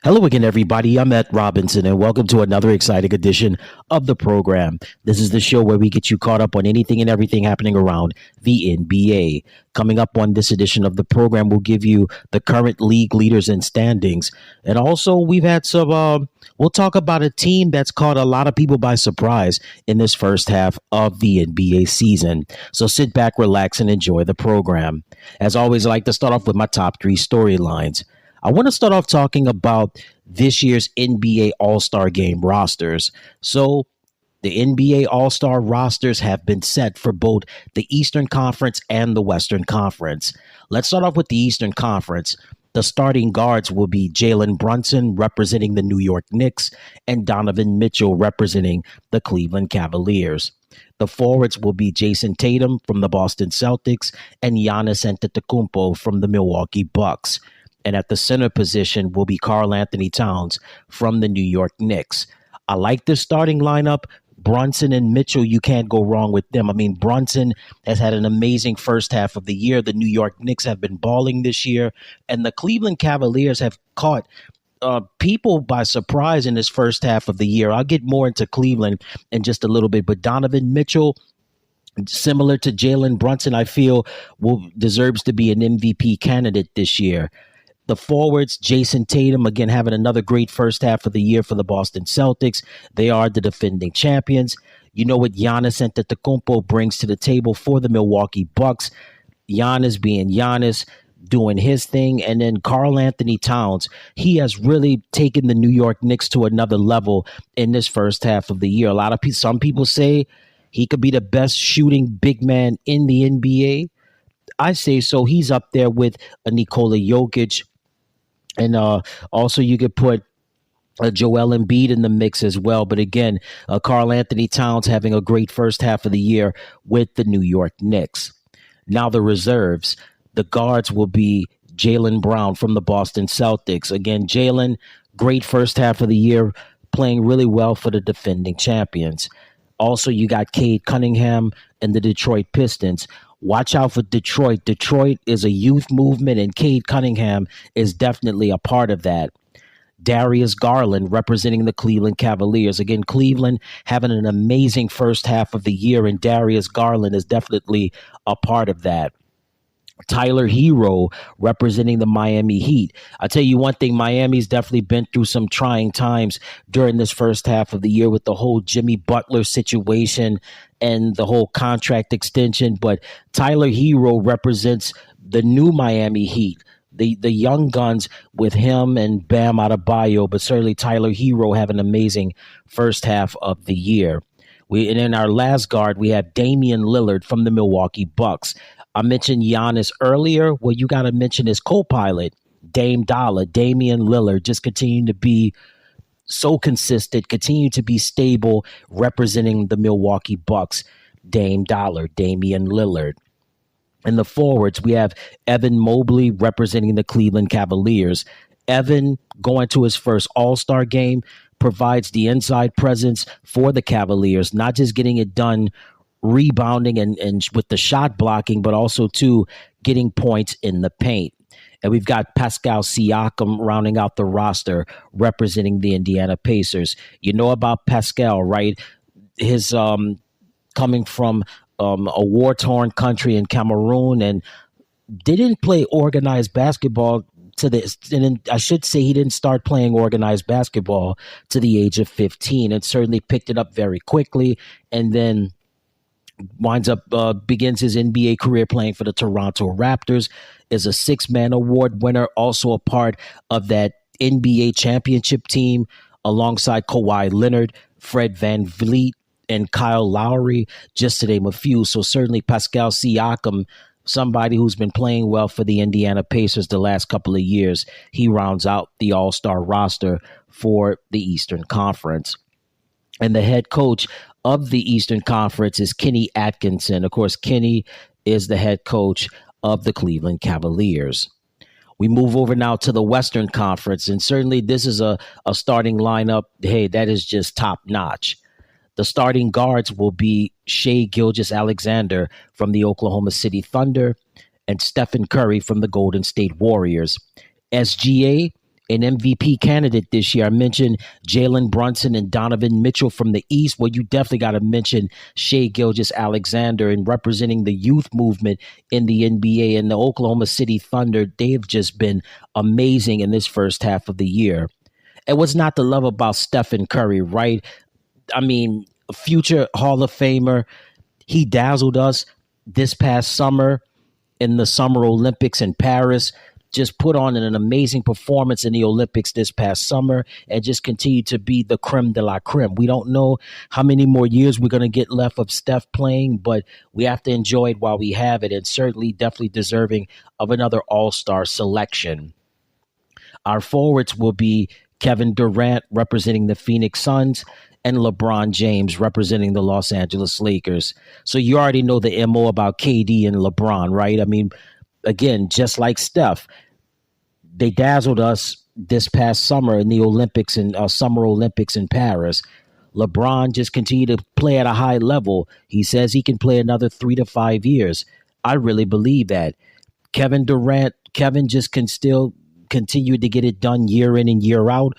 Hello again, everybody. I'm Matt Robinson, and welcome to another exciting edition of the program. This is the show where we get you caught up on anything and everything happening around the NBA. Coming up on this edition of the program, we'll give you the current league leaders and standings. And also, we've had we'll talk about a team that's caught a lot of people by surprise in this first half of the NBA season. So sit back, relax, and enjoy the program. As always, I like to start off with my top three storylines. I want to start off talking about this year's NBA All-Star Game rosters. So, the NBA All-Star rosters have been set for both the Eastern Conference and the Western Conference. Let's start off with the Eastern Conference. The starting guards will be Jalen Brunson representing the New York Knicks and Donovan Mitchell representing the Cleveland Cavaliers. The forwards will be Jason Tatum from the Boston Celtics and Giannis Antetokounmpo from the Milwaukee Bucks. And at the center position will be Karl Anthony Towns from the New York Knicks. I like this starting lineup. Brunson and Mitchell, you can't go wrong with them. I mean, Brunson has had an amazing first half of the year. The New York Knicks have been balling this year. And the Cleveland Cavaliers have caught people by surprise in this first half of the year. I'll get more into Cleveland in just a little bit. But Donovan Mitchell, similar to Jalen Brunson, I feel deserves to be an MVP candidate this year. The forwards, Jason Tatum, again, having another great first half of the year for the Boston Celtics. They are the defending champions. You know what Giannis Antetokounmpo brings to the table for the Milwaukee Bucks. Giannis being Giannis, doing his thing. And then Karl Anthony Towns, he has really taken the New York Knicks to another level in this first half of the year. Some people say he could be the best shooting big man in the NBA. I say so. He's up there with Nikola Jokic. And also, you could put Joel Embiid in the mix as well. But again, Karl Anthony Towns having a great first half of the year with the New York Knicks. Now the reserves. The guards will be Jaylen Brown from the Boston Celtics. Again, Jaylen, great first half of the year, playing really well for the defending champions. Also, you got Cade Cunningham and the Detroit Pistons. Watch out for Detroit. Detroit is a youth movement, and Cade Cunningham is definitely a part of that. Darius Garland representing the Cleveland Cavaliers. Again, Cleveland having an amazing first half of the year, and Darius Garland is definitely a part of that. Tyler Hero representing the Miami Heat. I'll tell you one thing, Miami's definitely been through some trying times during this first half of the year with the whole Jimmy Butler situation and the whole contract extension. But Tyler Hero represents the new Miami Heat, the young guns with him and Bam Adebayo, but certainly Tyler Hero have an amazing first half of the year. And in our last guard, we have Damian Lillard from the Milwaukee Bucks. I mentioned Giannis earlier. Well, you got to mention his co-pilot, Dame Damian Lillard, just continuing to be so consistent, continue to be stable, representing the Milwaukee Bucks. Damian Lillard. In the forwards, we have Evan Mobley representing the Cleveland Cavaliers. Evan, going to his first All-Star game, provides the inside presence for the Cavaliers, not just getting it done rebounding and with the shot blocking, but also too getting points in the paint. And we've got Pascal Siakam rounding out the roster representing the Indiana Pacers. You know about Pascal, right? His coming from a war-torn country in Cameroon and didn't play organized basketball to this. And I should say he didn't start playing organized basketball to the age of 15 and certainly picked it up very quickly. And then begins his NBA career playing for the Toronto Raptors, is a six-man award winner, also a part of that NBA championship team alongside Kawhi Leonard, Fred VanVleet, and Kyle Lowry, just to name a few. So certainly Pascal Siakam, somebody who's been playing well for the Indiana Pacers the last couple of years, he rounds out the All-Star roster for the Eastern Conference. And the head coach of the Eastern Conference is Kenny Atkinson. Of course, Kenny is the head coach of the Cleveland Cavaliers. We move over now to the Western Conference, and certainly this is a starting lineup. Hey, that is just top notch. The starting guards will be Shai Gilgeous-Alexander from the Oklahoma City Thunder and Stephen Curry from the Golden State Warriors. SGA An MVP candidate this year. I mentioned Jalen Brunson and Donovan Mitchell from the East. Well, you definitely got to mention Shea Gilgeous-Alexander and representing the youth movement in the NBA and the Oklahoma City Thunder. They've just been amazing in this first half of the year. And what's not to love about Stephen Curry, right? I mean, a future Hall of Famer. He dazzled us this past summer in the Summer Olympics in Paris. Just put on an amazing performance in the Olympics this past summer and just continue to be the creme de la creme. We don't know how many more years we're going to get left of Steph playing, but we have to enjoy it while we have it, and certainly definitely deserving of another all-star selection. Our forwards will be Kevin Durant representing the Phoenix Suns and LeBron James representing the Los Angeles Lakers. So you already know the MO about KD and LeBron, right? I mean, again, just like Steph, they dazzled us this past summer in the Olympics and Summer Olympics in Paris. LeBron just continued to play at a high level. He says he can play another 3 to 5 years. I really believe that. Kevin Durant, Kevin just can still continue to get it done year in and year out.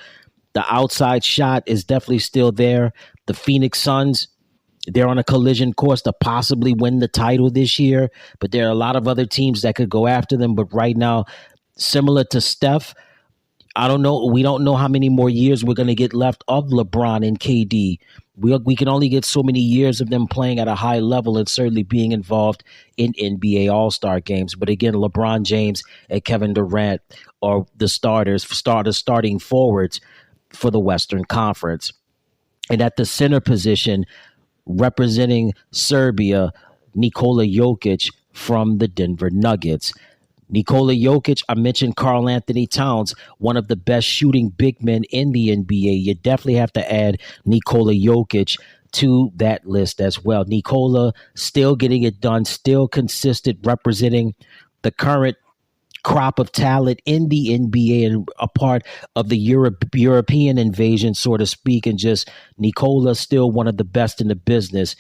The outside shot is definitely still there. The Phoenix Suns, they're on a collision course to possibly win the title this year, but there are a lot of other teams that could go after them. But right now, similar to Steph, I don't know. We don't know how many more years we're going to get left of LeBron and KD. We can only get so many years of them playing at a high level and certainly being involved in NBA All-Star games. But again, LeBron James and Kevin Durant are the starting forwards for the Western Conference. And at the center position, representing Serbia, Nikola Jokic from the Denver Nuggets. Nikola Jokic, I mentioned Karl Anthony Towns, one of the best shooting big men in the NBA. You definitely have to add Nikola Jokic to that list as well. Nikola still getting it done, still consistent, representing the current crop of talent in the NBA and a part of the European invasion, so to speak. And just Nikola still one of the best in the business,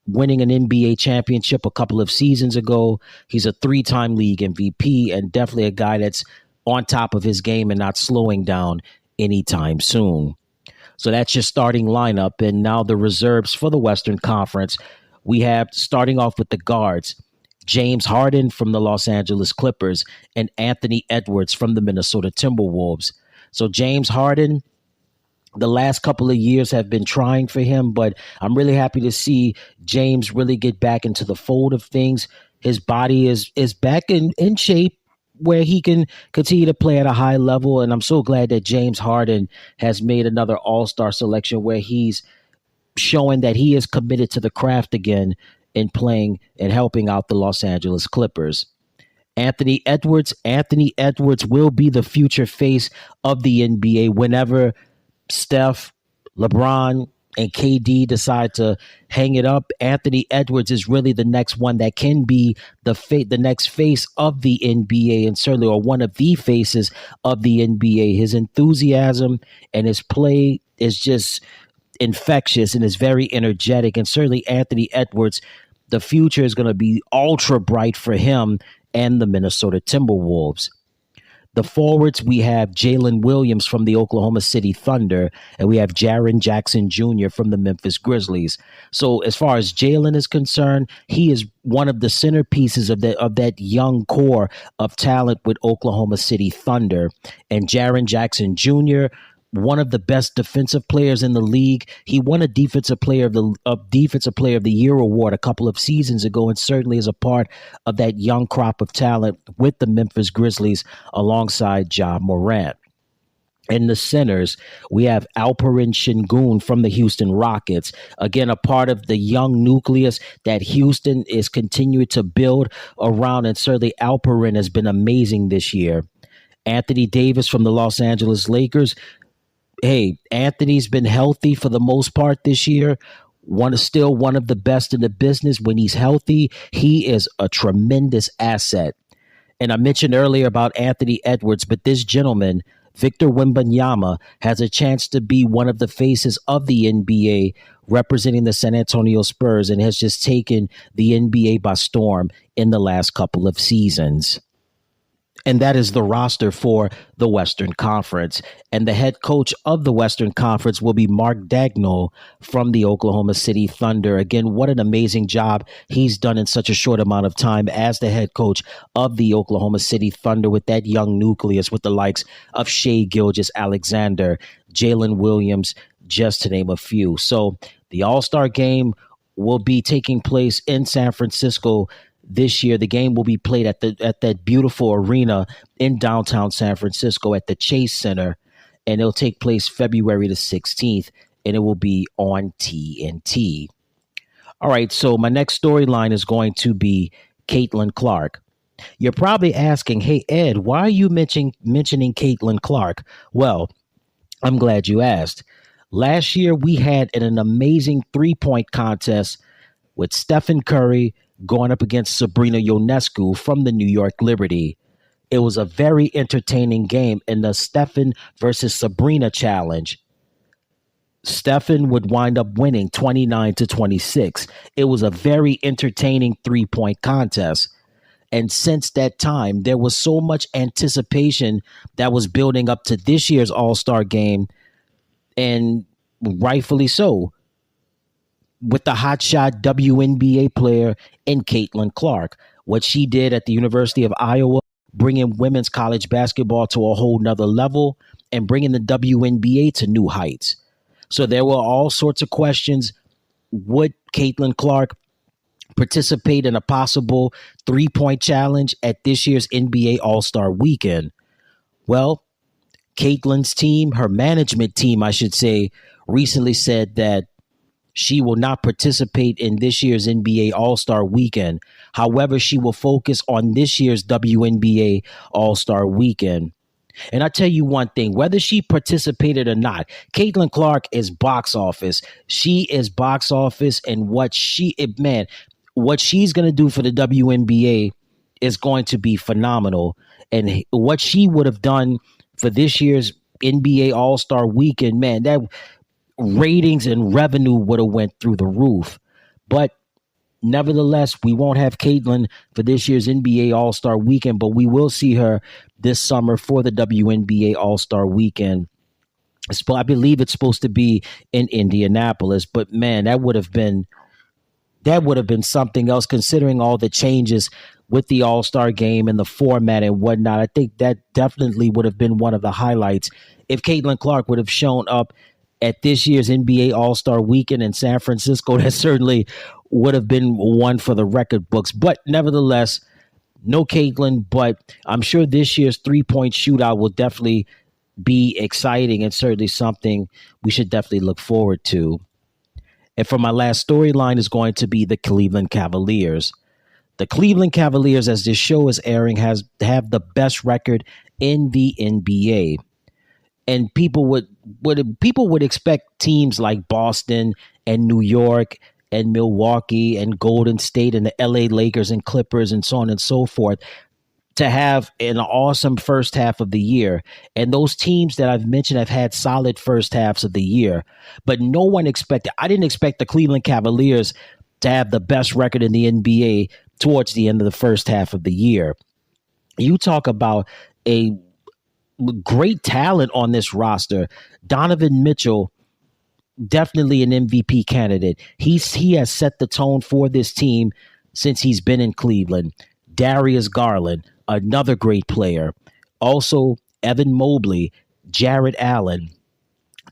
winning an NBA championship a couple of seasons ago. He's a 3-time league MVP and definitely a guy that's on top of his game and not slowing down anytime soon. So that's your starting lineup. And now the reserves for the Western Conference. We have, starting off with the guards, James Harden from the Los Angeles Clippers and Anthony Edwards from the Minnesota Timberwolves. So James Harden, the last couple of years have been trying for him, but I'm really happy to see James really get back into the fold of things. His body is back in shape where he can continue to play at a high level. And I'm so glad that James Harden has made another all-star selection where he's showing that he is committed to the craft again in playing and helping out the Los Angeles Clippers. Anthony Edwards will be the future face of the NBA whenever Steph, LeBron, and KD decide to hang it up. Anthony Edwards is really the next one that can be the next face of the NBA, and certainly or one of the faces of the NBA. His enthusiasm and his play is just infectious and is very energetic. And certainly Anthony Edwards, the future is going to be ultra bright for him and the Minnesota Timberwolves. The forwards, we have Jalen Williams from the Oklahoma City Thunder, and we have Jaren Jackson Jr. from the Memphis Grizzlies. So as far as Jalen is concerned, he is one of the centerpieces of that young core of talent with Oklahoma City Thunder. And Jaren Jackson Jr., one of the best defensive players in the league. He won a defensive player of the year award a couple of seasons ago, and certainly is a part of that young crop of talent with the Memphis Grizzlies alongside Ja Morant. In the centers, we have Alperen Sengun from the Houston Rockets. Again, a part of the young nucleus that Houston is continuing to build around, and certainly Alperen has been amazing this year. Anthony Davis from the Los Angeles Lakers. Hey, Anthony's been healthy for the most part this year. Still one of the best in the business. When he's healthy, he is a tremendous asset. And I mentioned earlier about Anthony Edwards, but this gentleman, Victor Wembanyama, has a chance to be one of the faces of the NBA representing the San Antonio Spurs and has just taken the NBA by storm in the last couple of seasons. And that is the roster for the Western Conference. And the head coach of the Western Conference will be Mark Dagnall from the Oklahoma City Thunder. Again, what an amazing job he's done in such a short amount of time as the head coach of the Oklahoma City Thunder with that young nucleus with the likes of Shea Gilgeous-Alexander, Jalen Williams, just to name a few. So the All-Star game will be taking place in San Francisco this year. The game will be played at that beautiful arena in downtown San Francisco at the Chase Center, and it'll take place February the 16th, and it will be on TNT. All right, so my next storyline is going to be Caitlin Clark. You're probably asking, hey, Ed, why are you mentioning Caitlin Clark? Well, I'm glad you asked. Last year, we had an amazing three-point contest with Stephen Curry going up against Sabrina Ionescu from the New York Liberty. It was a very entertaining game in the Stephen versus Sabrina challenge. Stephen would wind up winning 29-26. It was a very entertaining three-point contest. And since that time, there was so much anticipation that was building up to this year's All-Star game, and rightfully so, with the hotshot WNBA player in Caitlin Clark. What she did at the University of Iowa, bringing women's college basketball to a whole nother level and bringing the WNBA to new heights. So there were all sorts of questions. Would Caitlin Clark participate in a possible three-point challenge at this year's NBA All-Star Weekend? Well, Caitlin's team, her management team, I should say, recently said that she will not participate in this year's NBA All-Star Weekend. However, she will focus on this year's WNBA All-Star Weekend. And I tell you one thing, whether she participated or not, Caitlin Clark is box office. She is box office, and what she's going to do for the WNBA is going to be phenomenal. And what she would have done for this year's NBA All-Star Weekend, man, that ratings and revenue would have went through the roof. But nevertheless, we won't have Caitlin for this year's NBA All-Star Weekend, but we will see her this summer for the WNBA All-Star Weekend. I believe it's supposed to be in Indianapolis, but man, that would have been something else, considering all the changes with the All-Star game and the format and whatnot. I think that definitely would have been one of the highlights if Caitlin Clark would have shown up at this year's NBA All-Star Weekend in San Francisco. That certainly would have been one for the record books. But nevertheless, no Caitlin, but I'm sure this year's three-point shootout will definitely be exciting and certainly something we should definitely look forward to. And for my last storyline is going to be the Cleveland Cavaliers. The Cleveland Cavaliers, as this show is airing, have the best record in the NBA. And people would expect teams like Boston and New York and Milwaukee and Golden State and the LA Lakers and Clippers and so on and so forth to have an awesome first half of the year. And those teams that I've mentioned have had solid first halves of the year. But I didn't expect the Cleveland Cavaliers to have the best record in the NBA towards the end of the first half of the year. You talk about a great talent on this roster. Donovan Mitchell, definitely an MVP candidate. He has set the tone for this team since he's been in Cleveland. Darius Garland, another great player. Also, Evan Mobley, Jarrett Allen.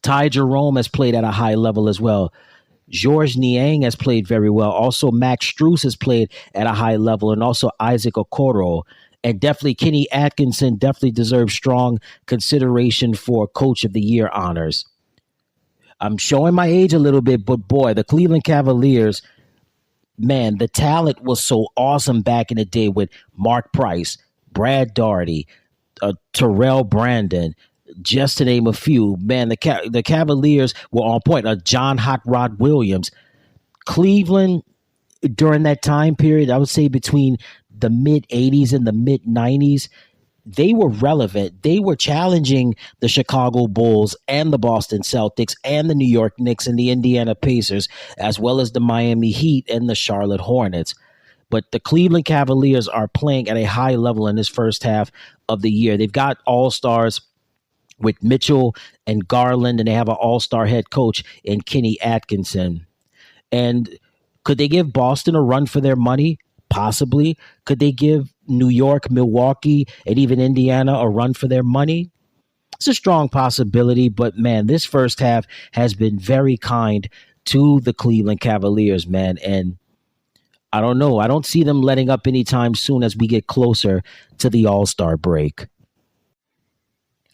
Ty Jerome has played at a high level as well. Georges Niang has played very well. Also, Max Strus has played at a high level, and also Isaac Okoro. And definitely Kenny Atkinson definitely deserves strong consideration for Coach of the Year honors. I'm showing my age a little bit, but boy, the Cleveland Cavaliers, man, the talent was so awesome back in the day with Mark Price, Brad Daugherty, Terrell Brandon, just to name a few. Man, the Cavaliers were on point. John Hot Rod Williams. Cleveland, during that time period, I would say between the mid-'80s and the mid-'90s, they were relevant. They were challenging the Chicago Bulls and the Boston Celtics and the New York Knicks and the Indiana Pacers, as well as the Miami Heat and the Charlotte Hornets. But the Cleveland Cavaliers are playing at a high level in this first half of the year. They've got all-stars with Mitchell and Garland, and they have an all-star head coach in Kenny Atkinson. And could they give Boston a run for their money? Possibly. Could they give New York, Milwaukee, and even Indiana a run for their money? It's a strong possibility, but man, this first half has been very kind to the Cleveland Cavaliers, man. And I don't know. I don't see them letting up anytime soon as we get closer to the All-Star break.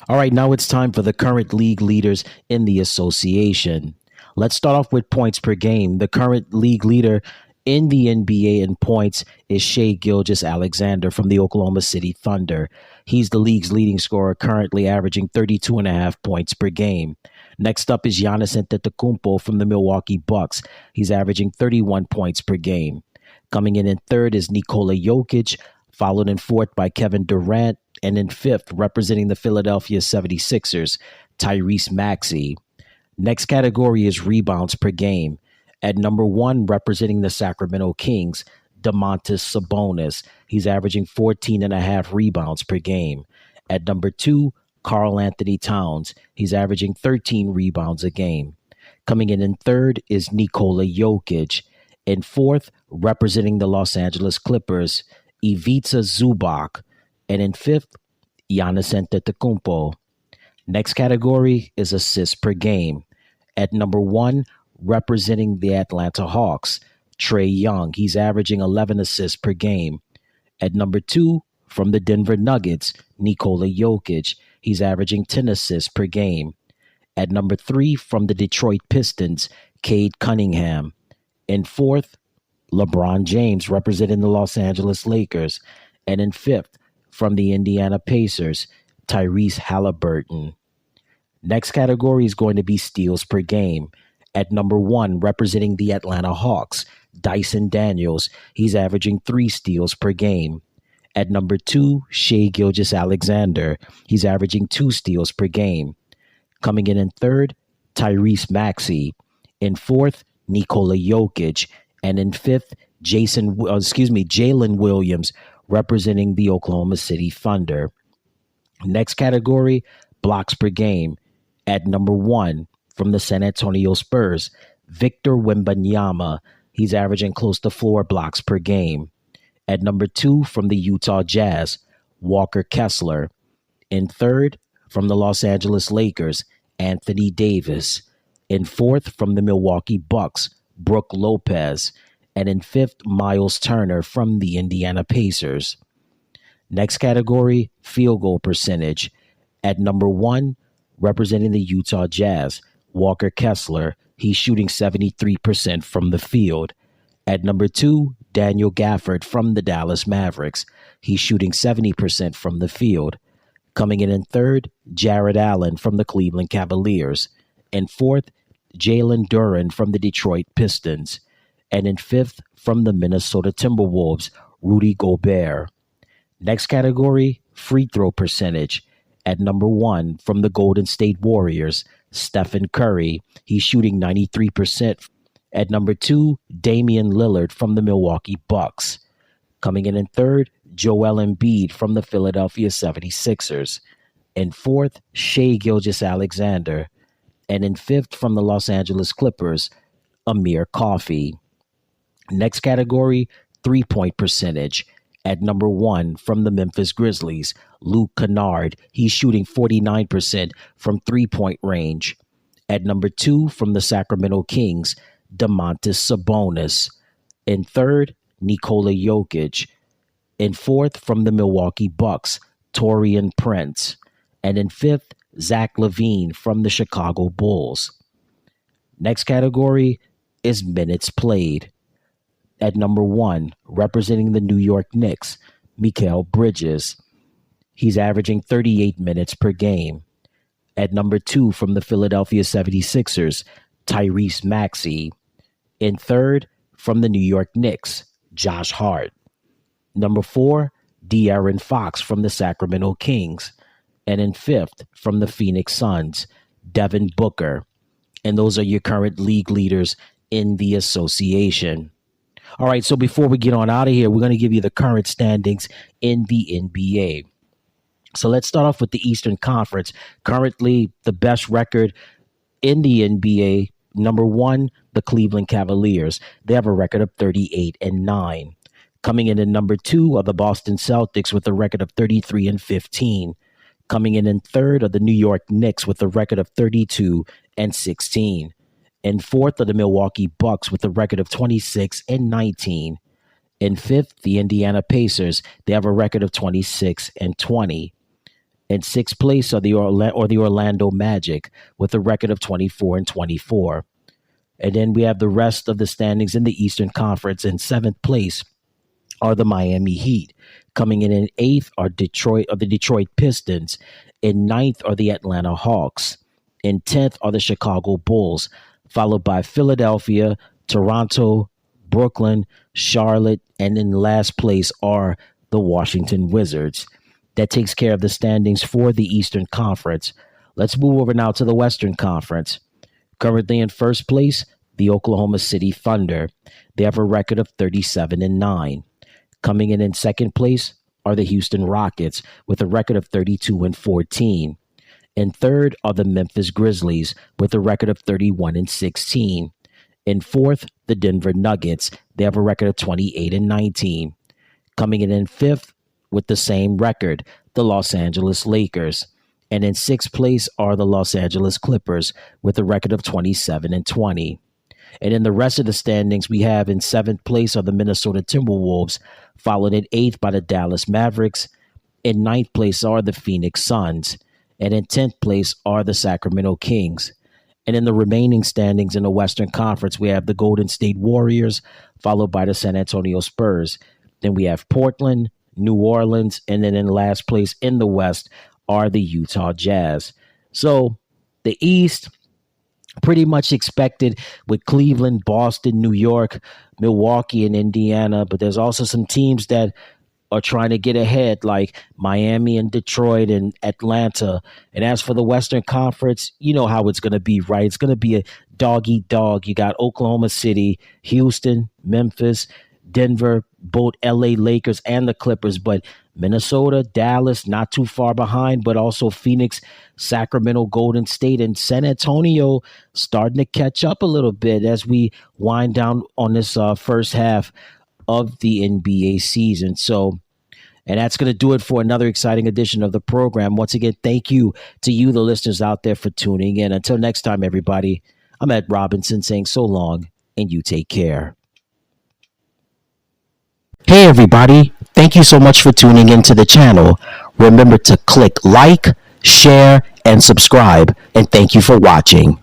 All right, now it's time for the current league leaders in the association. Let's start off with points per game. The current league leader in the NBA in points is Shai Gilgeous-Alexander from the Oklahoma City Thunder. He's the league's leading scorer, currently averaging 32.5 points per game. Next up is Giannis Antetokounmpo from the Milwaukee Bucks. He's averaging 31 points per game. Coming in third is Nikola Jokic, followed in fourth by Kevin Durant, and in fifth, representing the Philadelphia 76ers, Tyrese Maxey. Next category is rebounds per game. At number one, representing the Sacramento Kings, Domantas Sabonis. He's averaging 14.5 rebounds per game. At number two, Karl Anthony Towns. He's averaging 13 rebounds a game. Coming in third is Nikola Jokic. In fourth, representing the Los Angeles Clippers, Ivica Zubac. And in fifth, Giannis Antetokounmpo. Next category is assists per game. At number one, representing the Atlanta Hawks, Trae Young. He's averaging 11 assists per game. At number two, from the Denver Nuggets, Nikola Jokic. He's averaging 10 assists per game. At number three, from the Detroit Pistons, Cade Cunningham. In fourth, LeBron James, representing the Los Angeles Lakers. And in fifth, from the Indiana Pacers, Tyrese Halliburton. Next category is going to be steals per game. At number one, representing the Atlanta Hawks, Dyson Daniels. He's averaging 3 steals per game. At number two, Shai Gilgeous-Alexander. He's averaging 2 steals per game. Coming in third, Tyrese Maxey. In fourth, Nikola Jokic. And in fifth, Jalen Williams, representing the Oklahoma City Thunder. Next category, blocks per game. At number one, from the San Antonio Spurs, Victor Wembanyama. He's averaging close to 4 blocks per game. At number two, from the Utah Jazz, Walker Kessler. In third, from the Los Angeles Lakers, Anthony Davis. In fourth, from the Milwaukee Bucks, Brook Lopez. And in fifth, Miles Turner from the Indiana Pacers. Next category, field goal percentage. At number one, representing the Utah Jazz, Walker Kessler. He's shooting 73% from the field. At number two, Daniel Gafford from the Dallas Mavericks. He's shooting 70% from the field. Coming in third, Jared Allen from the Cleveland Cavaliers. In fourth, Jalen Duren from the Detroit Pistons. And in fifth, from the Minnesota Timberwolves, Rudy Gobert. Next category, free throw percentage. At number one, from the Golden State Warriors, Stephen Curry. He's shooting 93%. At number two, Damian Lillard from the Milwaukee Bucks. Coming in third, Joel Embiid from the Philadelphia 76ers. In fourth, Shai Gilgeous-Alexander. And in fifth, from the Los Angeles Clippers, Amir Coffey. Next category, three-point percentage. At number one, from the Memphis Grizzlies, Luke Kennard. He's shooting 49% from three-point range. At number two, from the Sacramento Kings, Domantas Sabonis. In third, Nikola Jokic. In fourth, from the Milwaukee Bucks, Taurean Prince. And in fifth, Zach LaVine from the Chicago Bulls. Next category is minutes played. At number one, representing the New York Knicks, Mikal Bridges. He's averaging 38 minutes per game. At number two, from the Philadelphia 76ers, Tyrese Maxey. In third, from the New York Knicks, Josh Hart. Number four, De'Aaron Fox from the Sacramento Kings. And in fifth, from the Phoenix Suns, Devin Booker. And those are your current league leaders in the association. All right, so before we get on out of here, we're going to give you the current standings in the NBA. So let's start off with the Eastern Conference. Currently, the best record in the NBA, number one, the Cleveland Cavaliers. They have a record of 38-9. Coming in at number two are the Boston Celtics with a record of 33-15. Coming in third are the New York Knicks with a record of 32-16. And fourth are the Milwaukee Bucks with a record of 26-19. In fifth, the Indiana Pacers. They have a record of 26-20. In sixth place are the Orlando Magic with a record of 24-24. And then we have the rest of the standings in the Eastern Conference. In seventh place are the Miami Heat. Coming in eighth are the Detroit Pistons. In ninth are the Atlanta Hawks. In 10th are the Chicago Bulls, followed by Philadelphia, Toronto, Brooklyn, Charlotte, and in last place are the Washington Wizards. That takes care of the standings for the Eastern Conference. Let's move over now to the Western Conference. Currently in first place, the Oklahoma City Thunder. They have a record of 37-9. Coming in second place are the Houston Rockets with a record of 32-14. In third are the Memphis Grizzlies with a record of 31-16. In fourth, the Denver Nuggets. They have a record of 28-19. Coming in fifth with the same record, the Los Angeles Lakers. And in sixth place are the Los Angeles Clippers with a record of 27-20. And in the rest of the standings, we have in seventh place are the Minnesota Timberwolves, followed in eighth by the Dallas Mavericks. In ninth place are the Phoenix Suns. And in 10th place are the Sacramento Kings. And in the remaining standings in the Western Conference, we have the Golden State Warriors, followed by the San Antonio Spurs. Then we have Portland, New Orleans, and then in last place in the West are the Utah Jazz. So the East, pretty much expected with Cleveland, Boston, New York, Milwaukee, and Indiana. But there's also some teams that are trying to get ahead, like Miami and Detroit and Atlanta. And as for the Western Conference, you know how it's going to be, right? It's going to be a dog-eat-dog. You got Oklahoma City, Houston, Memphis, Denver, both LA Lakers and the Clippers, but Minnesota, Dallas, not too far behind, but also Phoenix, Sacramento, Golden State, and San Antonio starting to catch up a little bit as we wind down on this first half of the NBA season. So, and that's going to do it for another exciting edition of the program. Once again, thank you to you, the listeners out there, for tuning in. Until next time, everybody, I'm Ed Robinson saying so long, and you take care. Hey, everybody. Thank you so much for tuning into the channel. Remember to click like, share, and subscribe. And thank you for watching.